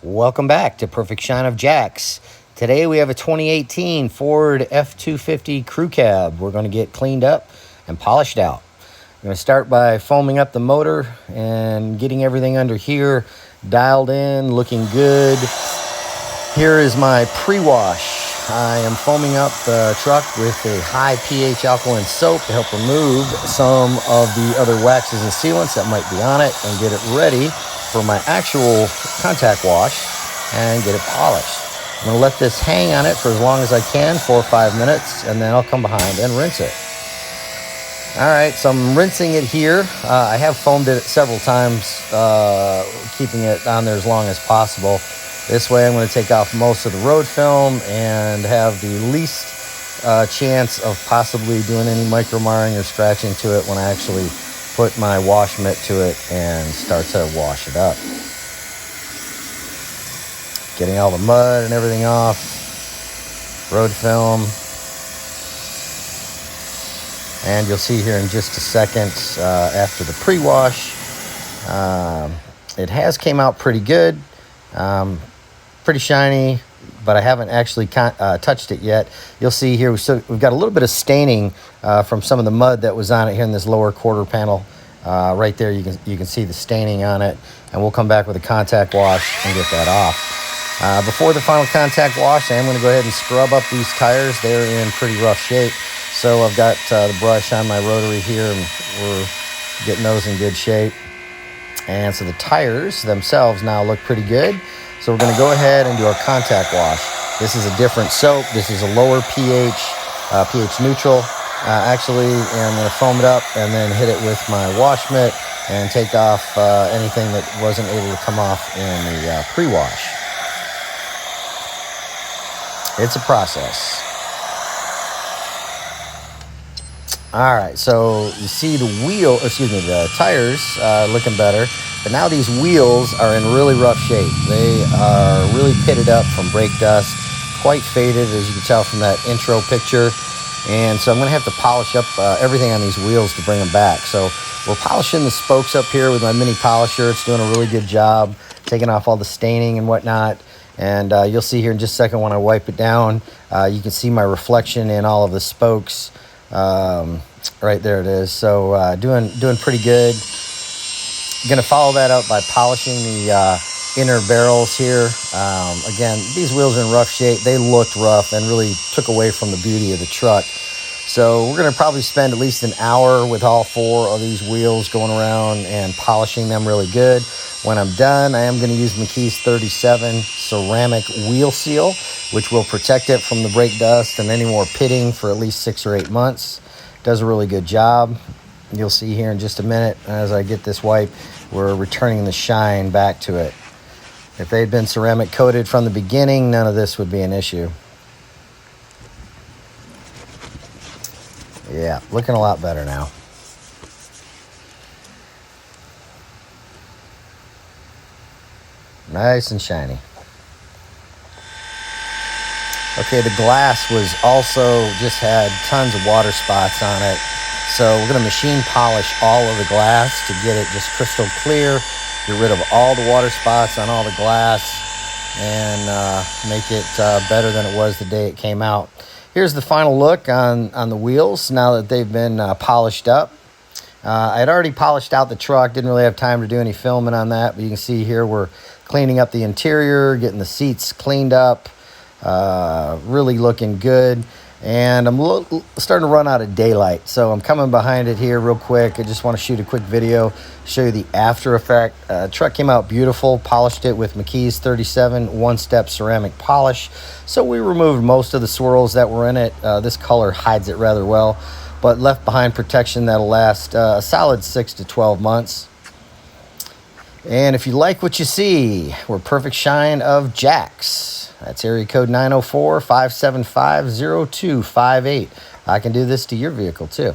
Welcome back to Perfect Shine of Jacks. Today we have a 2018 Ford F-250 crew cab. We're going to get cleaned up and polished out. I'm going to start by foaming up the motor and getting everything under here dialed in, looking good. Here is my pre-wash. I am foaming up the truck with a high pH alkaline soap to help remove some of the other waxes and sealants that might be on it and get it ready for my actual contact wash and get it polished. I'm going to let this hang on it for as long as I can, 4 or 5 minutes, and then I'll come behind and rinse it. Alright, so I'm rinsing it here. I have foamed it several times, keeping it on there as long as possible. This way I'm going to take off most of the road film and have the least chance of possibly doing any micro marring or scratching to it when I actually put my wash mitt to it and start to wash it up. Getting all the mud and everything off, road film. And you'll see here in just a second, after the pre-wash, it has came out pretty good, pretty shiny, but I haven't actually touched it yet. You'll see here we've got a little bit of staining from some of the mud that was on it here in this lower quarter panel. Right there, you can see the staining on it, and we'll come back with a contact wash and get that off. Before the final contact wash, I am going to go ahead and scrub up these tires. They're in pretty rough shape. So I've got the brush on my rotary here, and we're getting those in good shape. And so the tires themselves now look pretty good. So we're going to go ahead and do our contact wash. This is a different soap. This is a lower pH, pH neutral. Actually, I'm going to foam it up and then hit it with my wash mitt and take off anything that wasn't able to come off in the pre-wash. It's a process. All right, so you see the tires looking better, but now these wheels are in really rough shape. They are really pitted up from brake dust, quite faded, as you can tell from that intro picture. And so I'm going to have to polish up everything on these wheels to bring them back. So we're polishing the spokes up here with my mini polisher. It's doing a really good job, taking off all the staining and whatnot. And you'll see here in just a second when I wipe it down, you can see my reflection in all of the spokes. Right there it is. So doing pretty good. Going to follow that up by polishing the inner barrels here. Again, these wheels are in rough shape. They looked rough and really took away from the beauty of the truck. So we're going to probably spend at least an hour with all 4 of these wheels going around and polishing them really good. When I'm done, I am going to use McKees 37 ceramic wheel seal, which will protect it from the brake dust and any more pitting for at least 6 or 8 months. Does a really good job. You'll see here in just a minute as I get this wipe, we're returning the shine back to it. If they'd been ceramic coated from the beginning, none of this would be an issue. Yeah, looking a lot better now. Nice and shiny. Okay, the glass was also just had tons of water spots on it. So we're going to machine polish all of the glass to get it just crystal clear, get rid of all the water spots on all the glass, and make it better than it was the day it came out. Here's the final look on the wheels now that they've been polished up. I had already polished out the truck, didn't really have time to do any filming on that, but you can see here we're cleaning up the interior, getting the seats cleaned up, really looking good. And I'm starting to run out of daylight, so I'm coming behind it here real quick. I just want to shoot a quick video, show you the after effect. Truck came out beautiful, polished it with McKees 37 one-step ceramic polish. So we removed most of the swirls that were in it. This color hides it rather well, but left behind protection that'll last a solid 6 to 12 months. And if you like what you see, we're Perfect Shine of Jacks. That's area code 904-575-0258. I can do this to your vehicle too.